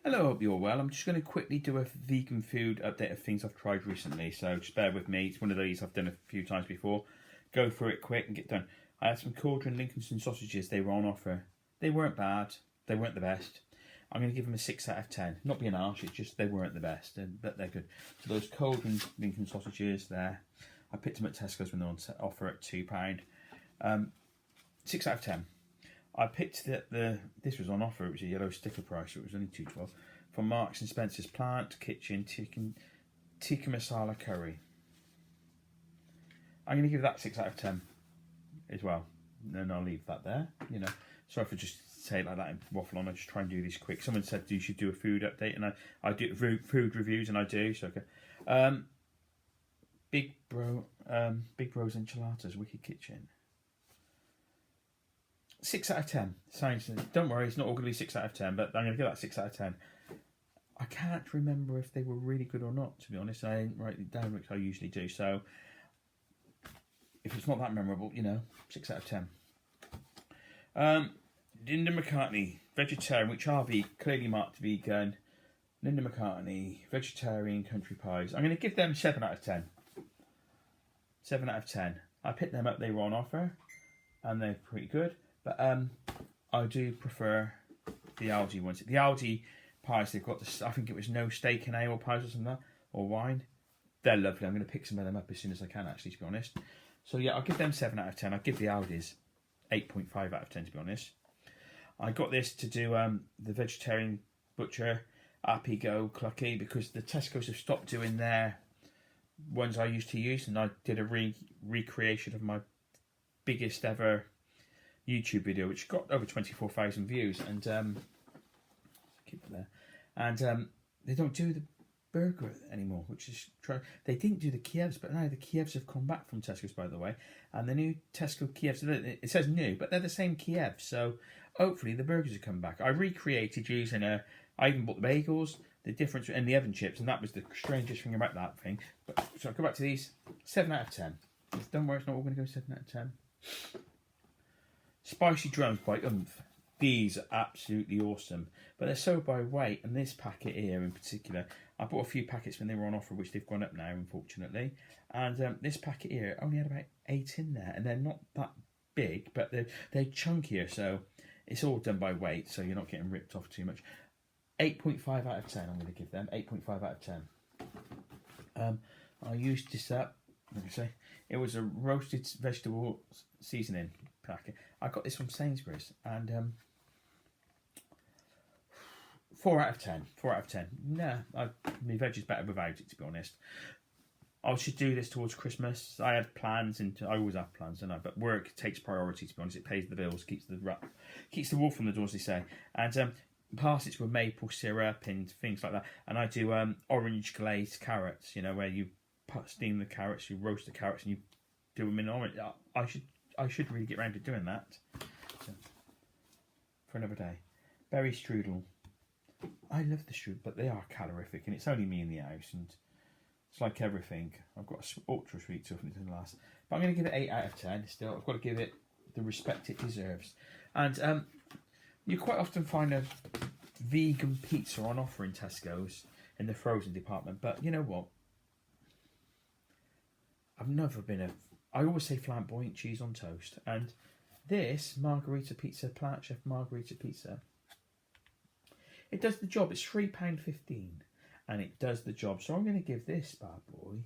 Hello, hope you're well. I'm just going to quickly do a vegan food update of things I've tried recently, so just bear with me. It's one of these I've done a few times before. Go through it quick and get done. I had some Cauldron Lincolnshire sausages. They were on offer. They weren't bad. They weren't the best. I'm going to give them a 6 out of 10. Not being harsh, it's just they weren't the best, but they're good. So those Cauldron Lincoln sausages there, I picked them at Tesco's when they were on offer at £2. 6 out of 10. I picked this was on offer. It was a yellow sticker price. So it was only £2.12 from Marks and Spencer's Plant Kitchen Tikka Masala Curry. I'm going to give that 6 out of 10 as well. And then I'll leave that there. You know, sorry for just say it like that and waffle on. I just try and do these quick. Someone said you should do a food update, and I do food reviews, and I do. So okay. Big Bros Enchiladas Wicked Kitchen. 6 out of 10. Sounds. Don't worry, it's not all going to be 6 out of 10, but I'm going to give that 6 out of 10. I can't remember if they were really good or not, to be honest. I didn't write it down, which I usually do. So if it's not that memorable, you know, 6 out of 10. Linda McCartney, vegetarian, which are clearly marked vegan. Linda McCartney, vegetarian country pies. I'm going to give them 7 out of 10. 7 out of 10. I picked them up, they were on offer, and they're pretty good. But I do prefer the Aldi ones. The Aldi pies, they've got I think it was no steak and ale pies or something like that, or wine. They're lovely. I'm going to pick some of them up as soon as I can, actually, to be honest. So yeah, I'll give them 7 out of 10. I'll give the Aldi's 8.5 out of 10, to be honest. I got this to do the vegetarian butcher, Happy Go Clucky, because the Tesco's have stopped doing their ones I used to use, and I did a recreation of my biggest ever YouTube video, which got over 24,000 views, and keep it there. And they don't do the burger anymore, which is they didn't do the Kievs, but now the Kievs have come back from Tesco's, by the way, and the new Tesco Kievs, it says new, but they're the same Kievs, so hopefully the burgers have come back. I recreated using I even bought the bagels, the difference, and the oven chips, and that was the strangest thing about that thing. But so I'll go back to these. 7 out of 10. Don't worry, it's not all going to go 7 out of 10. Spicy drums by Oomph. These are absolutely awesome, but they're sold by weight, and this packet here in particular, I bought a few packets when they were on offer, which they've gone up now, unfortunately, and this packet here only had about 8 in there, and they're not that big, but they're chunkier, so it's all done by weight, so you're not getting ripped off too much. 8.5 out of 10 I'm going to give them. 8.5 out of 10. I used this up, let me say, it was a roasted vegetable seasoning packet. I got this from Sainsbury's, and 4 out of 10. 4 out of 10. Nah, my veg is better without it, to be honest. I should do this towards Christmas. I had plans, and I always have plans, don't I? But work takes priority, to be honest. It pays the bills, keeps the wolf from the door, as they say. And parsnips with maple syrup and things like that. And I do orange glazed carrots. You know, where you steam the carrots, you roast the carrots, and you do them in orange. I should really get around to doing that. So, for another day. Berry strudel. I love the strudel, but they are calorific, and it's only me in the house, and it's like everything. I've got an ultra sweet stuff, and it doesn't last. But I'm going to give it 8 out of 10. Still, I've got to give it the respect it deserves. And you quite often find a vegan pizza on offer in Tesco's in the frozen department. But you know what? I've never been I always say flamboyant cheese on toast, and this margarita pizza, Plant Chef margarita pizza, it does the job. It's £3.15, and it does the job. So I'm going to give this bad boy,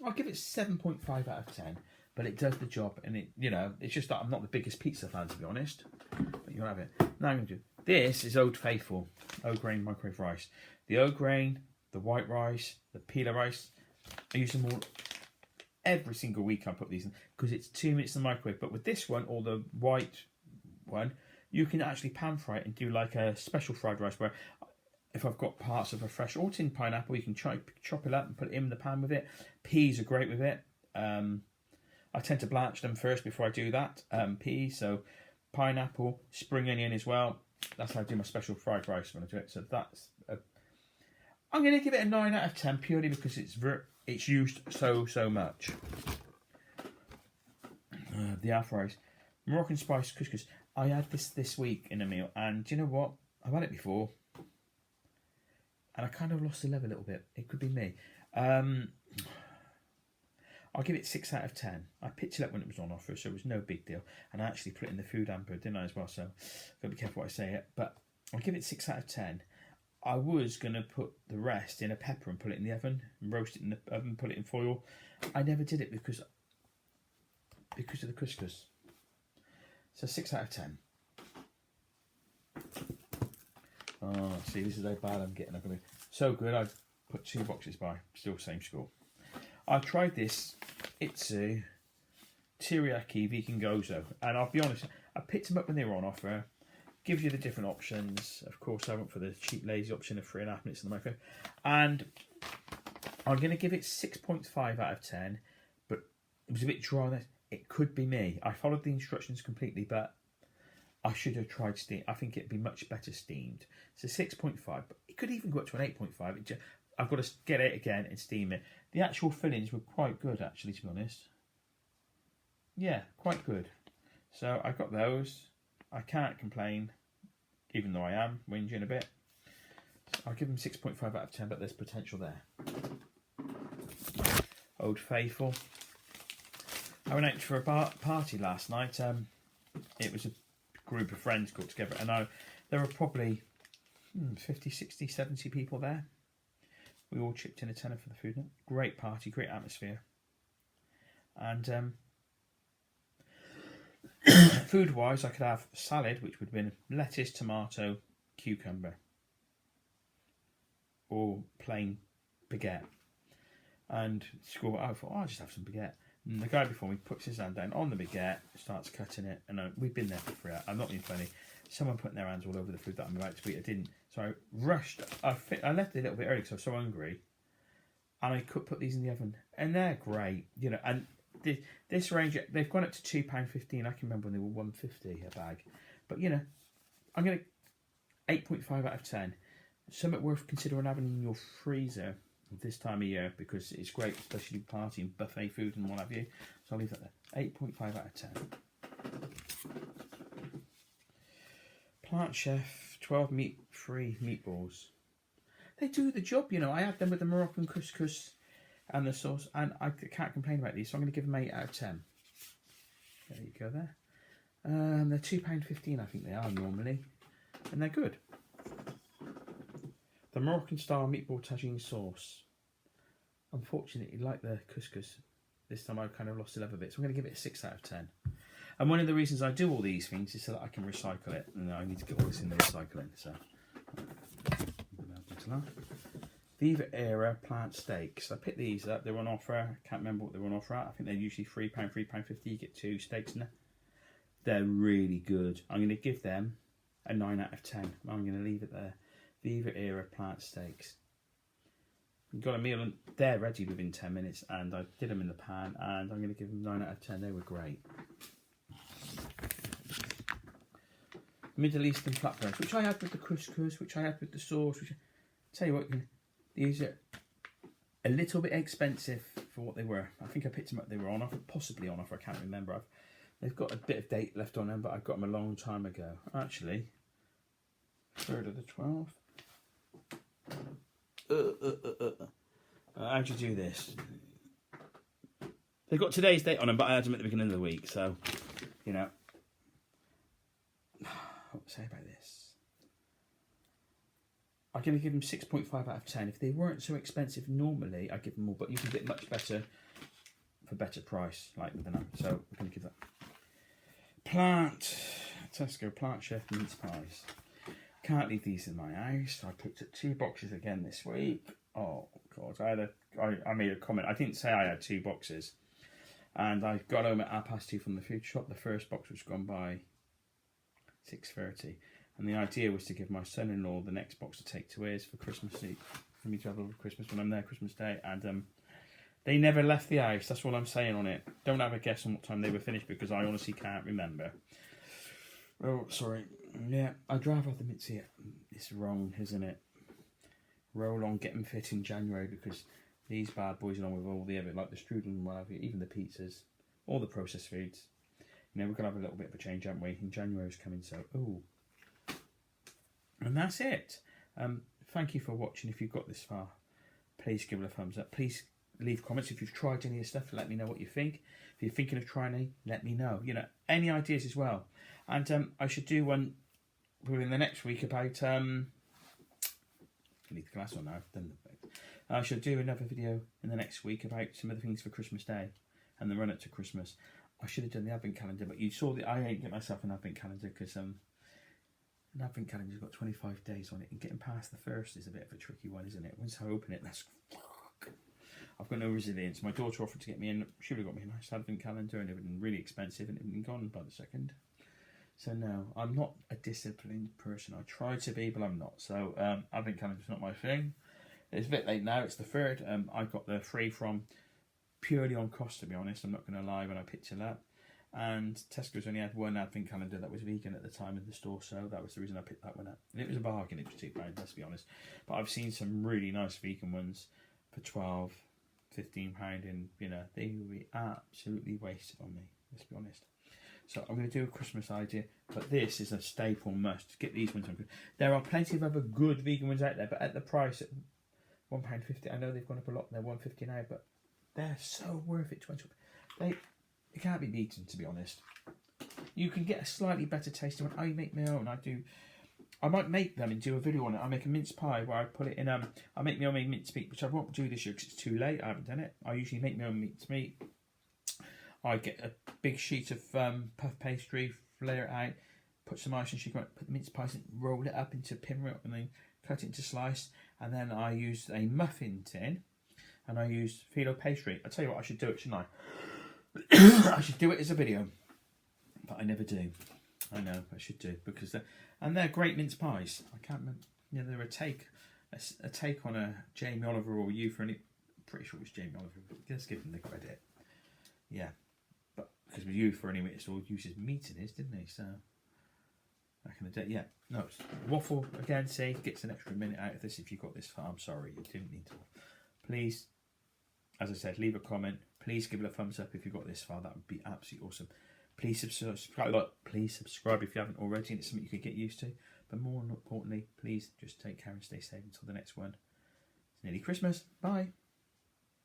I'll give it 7.5 out of 10, but it does the job, and it's just that I'm not the biggest pizza fan, to be honest, but you'll have it. Now I'm going to do, this is Old Faithful, O-Grain microwave rice. The O-Grain, the white rice, the peeler rice, I use them all every single week. I put these in because it's 2 minutes in the microwave. But with this one, or the white one, you can actually pan fry it and do like a special fried rice where if I've got parts of a fresh or tin pineapple, you can chop it up and put it in the pan with it. Peas are great with it. I tend to blanch them first before I do that. Peas, so pineapple, spring onion as well. That's how I do my special fried rice when I do it. So that's I'm going to give it a 9 out of 10 purely because it's used so much. The alpha rice, Moroccan spice couscous. I had this week in a meal, and do you know what? I've had it before, and I kind of lost the level a little bit. It could be me. I'll give it 6 out of 10. I picked it up when it was on offer, so it was no big deal. And I actually put it in the food hamper, didn't I, as well? So I've got to be careful what I say it. But I'll give it 6 out of 10. I was going to put the rest in a pepper and put it in the oven, and roast it in the oven, put it in foil. I never did it because of the couscous. So 6 out of 10. Oh, see, this is how bad I'm getting. I'm going to so good. I put 2 boxes by. Still same score. I tried this Itsu Teriyaki Vegan Gozo, and I'll be honest, I picked them up when they were on offer. Gives you the different options. Of course, I went for the cheap, lazy option of 3.5 minutes in the microwave, and I'm going to give it 6.5 out of 10. But it was a bit dry. It could be me. I followed the instructions completely, but I should have tried steam. I think it'd be much better steamed. So 6.5, but it could even go up to an 8.5. I've got to get it again and steam it. The actual fillings were quite good, actually, to be honest. Yeah, quite good. So I got those. I can't complain, even though I am whinging a bit. So I'll give them 6.5 out of 10, but there's potential there. Old Faithful. I went out for a party last night. It was a group of friends got together, and there were probably 50, 60, 70 people there. We all chipped in a tenner for the food. Great party, great atmosphere. And food-wise, I could have salad, which would have been lettuce, tomato, cucumber, or plain baguette. And I thought, I'll just have some baguette. And the guy before me puts his hand down on the baguette, starts cutting it, and we've been there for 3 hours. I'm not being funny. Someone putting their hands all over the food that I'm about to eat. I didn't. So I rushed. I left it a little bit early because I was so hungry. And I could put these in the oven. And they're great. You know, and this range, they've gone up to £2.15. I can remember when they were £1.50 a bag. But, you know, I'm going to 8.5 out of 10. Something worth considering having in your freezer this time of year, because it's great, especially party and buffet food and what have you. So I'll leave that there. 8.5 out of 10. Plant Chef 12 meat-free meatballs. They do the job, you know. I had them with the Moroccan couscous and the sauce, and I can't complain about these, so I'm going to give them 8 out of 10. There you go there. They're £2.15, I think they are normally, and they're good. The Moroccan style meatball tagine sauce. Unfortunately, like the couscous, this time I've kind of lost the love of it, so I'm going to give it a 6 out of 10. And one of the reasons I do all these things is so that I can recycle it, and I need to get all this in the recycling. So, Viva Era plant steaks. I picked these up. They were on offer. I can't remember what they were on offer at. I think they're usually £3, £3.50. You get 2 steaks in there. They're really good. I'm going to give them a 9 out of 10. I'm going to leave it there. Viva Era plant steaks. Got a meal and they're ready within 10 minutes, and I did them in the pan, and I'm going to give them 9 out of 10. They were great. Middle Eastern flatbreads, which I had with the couscous, which I had with the sauce. Tell you what, these are a little bit expensive for what they were. I think I picked them up. They were on offer, possibly on offer. I can't remember. They've got a bit of date left on them, but I got them a long time ago. Actually, 3rd of the 12th. How'd you do this? They've got today's date on them, but I had them at the beginning of the week, so, you know. What to say about this? I'm going to give them 6.5 out of 10. If they weren't so expensive normally, I'd give them more, but you can get much better for better price, like with them. So we're going to give that. Tesco Plant Chef mince pies. Can't leave these in my house. I picked up 2 boxes again this week. Oh God, I made a comment. I didn't say I had 2 boxes, and I got home at 2:30 from the food shop. The first box was gone by 6:30, and the idea was to give my son-in-law the next box to take to his for Christmas Eve, for me to have over Christmas when I'm there Christmas Day. And they never left the house. That's all I'm saying on it. Don't have a guess on what time they were finished, because I honestly can't remember. Oh, sorry. Yeah, I'd rather have the mince. It's wrong, isn't it? Roll on, get them fit in January, because these bad boys, along with all the other, like the strudel and whatever, even the pizzas, all the processed foods, You know, we're going to have a little bit of a change, aren't we? In January's coming, so, ooh. And that's it. Thank you for watching. If you've got this far, please give it a thumbs up. Please leave comments if you've tried any of the stuff. Let me know what you think. If you're thinking of trying any, let me know. You know, any ideas as well. And I should do one within the next week about... I need the glass on now. I've done the... I should do another video in the next week about some of the things for Christmas Day and the run up to Christmas. I should have done the advent calendar, but you saw that I ain't get myself an advent calendar because an advent calendar's got 25 days on it, and getting past the first is a bit of a tricky one, isn't it? Once I open it, that's... I've got no resilience. My daughter offered to get me in. She would have got me a nice advent calendar, and it would have been really expensive, and it would have been gone by the second. So no, I'm not a disciplined person. I try to be, but I'm not. So advent calendar's not my thing. It's a bit late now. It's the 3rd. I got the free from purely on cost, to be honest. I'm not going to lie when I picked it up. And Tesco's only had one advent calendar that was vegan at the time in the store, so that was the reason I picked that one up. And it was a bargain. It was £2, let's be honest. But I've seen some really nice vegan ones for £12, £15, and you know, they will be absolutely wasted on me, let's be honest. So I'm going to do a Christmas idea, but this is a staple must. Get these ones on. There are plenty of other good vegan ones out there, but at the price at £1.50, I know they've gone up a lot. They're £1.50 now, but they're so worth it. It can't be beaten, to be honest. You can get a slightly better tasting one. I make my own. I might make them and do a video on it. I make a mince pie where I put it in. I make my own mince meat, which I won't do this year because it's too late. I haven't done it. I usually make my own mince meat. I get a big sheet of puff pastry, layer it out, put some ice and sugar, put the mince pies in, roll it up into pinwheel, and then cut it into slice. And then I use a muffin tin, and I use phyllo pastry. I tell you what, I should do it, shouldn't I? I should do it as a video, but I never do. I know I should do, because they're great mince pies. I can't remember. You know, they're a take on a Jamie Oliver or you for any. Pretty sure it was Jamie Oliver, but let's give him the credit. Yeah, but because with you for any it all uses meat in his, didn't he? So back in the day, yeah. No, it's waffle again. See, gets an extra minute out of this if you got this far. I'm sorry, you didn't need to. Please, as I said, leave a comment. Please give it a thumbs up if you got this far. That would be absolutely awesome. Please subscribe. Please subscribe if you haven't already, and it's something you could get used to. But more importantly, please just take care and stay safe until the next one. It's nearly Christmas. Bye.